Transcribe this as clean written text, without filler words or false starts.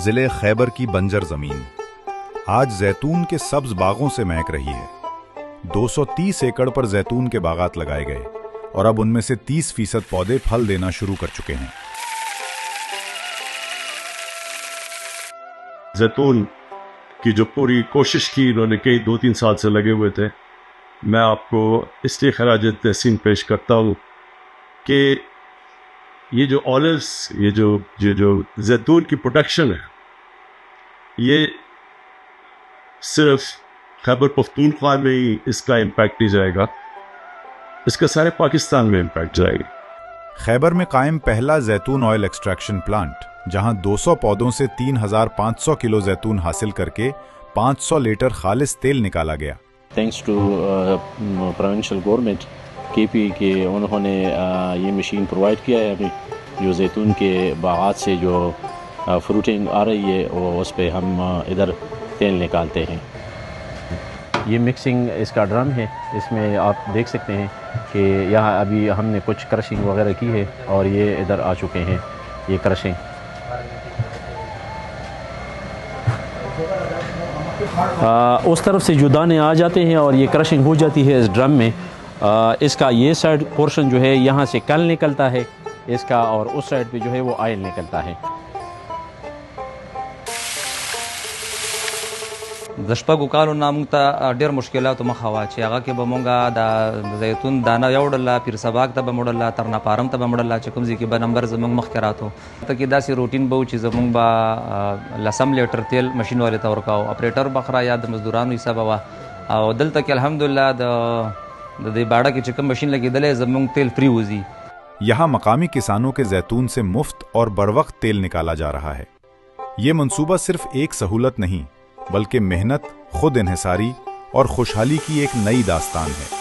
ضلع خیبر کی بنجر زمین آج زیتون کے سبز باغوں سے مہک رہی ہے۔ 230 ایکڑ پر زیتون کے باغات لگائے گئے اور اب ان میں سے 30% پودے پھل دینا شروع کر چکے ہیں۔ زیتون کی جو پوری کوشش کی انہوں نے کئی 2-3 سال سے لگے ہوئے تھے، میں آپ کو اس لیے خراج تحسین پیش کرتا ہوں کہ یہ جو آلوز، یہ جو زیتون کی پروڈکشن ہے، یہ صرف خیبر پختونخوا میں ہی اس کا امپیکٹ نہیں جائے گا، اس کا سارے پاکستان میں امپیکٹ جائے گا۔ خیبر میں قائم پہلا زیتون آئل ایکسٹریکشن پلانٹ، جہاں 200 پودوں سے 3500 کلو زیتون حاصل کر کے 500 لیٹر خالص تیل نکالا گیا۔ Thanks to provincial government KP کہ انہوں نے یہ مشین پرووائڈ کیا ہے ابھی، جو زیتون کے باغات سے جو فروٹنگ آ رہی ہے وہ اس پہ ہم ادھر تیل نکالتے ہیں۔ یہ مکسنگ اس کا ڈرم ہے، اس میں آپ دیکھ سکتے ہیں کہ یہاں ابھی ہم نے کچھ کرشنگ وغیرہ کی ہے اور یہ ادھر آ چکے ہیں یہ کرشنگ۔ اس طرف سے جو دانے آ جاتے ہیں اور یہ کرشنگ ہو جاتی ہے اس ڈرم میں۔ اس کا یہ سائڈ پورشن جو ہے یہاں سے کل نکلتا ہے اس کا، اور اس سائڈ پہ جو ہے وہ آئل نکلتا ہے۔ د شپږو کالو نه موږ ته ډېر مشکلاتو مخه وه چې هغه کې به موږ د زیتون دانه یوړله، پیر سباک ته به مړله، ترناپارم ته به مړله، چې کوم ځای کې به نمبر زموږ مخکې راته ته کې داسې روټین به و چې زموږ به 10 لیټر تیل مشین والے ته ورکاو، اپریټر بخره یا د مزدورانو حسابه وه، او دلته کې الحمدلله د دې باړه کې چې کوم مشین لګېدلی زموږ تیل فری وځي۔ یہاں مقامی کسانوں کے زیتون سے مفت اور بروقت تیل نکالا جا رہا ہے۔ یہ منصوبہ صرف ایک سہولت نہیں بلکہ محنت، خود انحصاری اور خوشحالی کی ایک نئی داستان ہے۔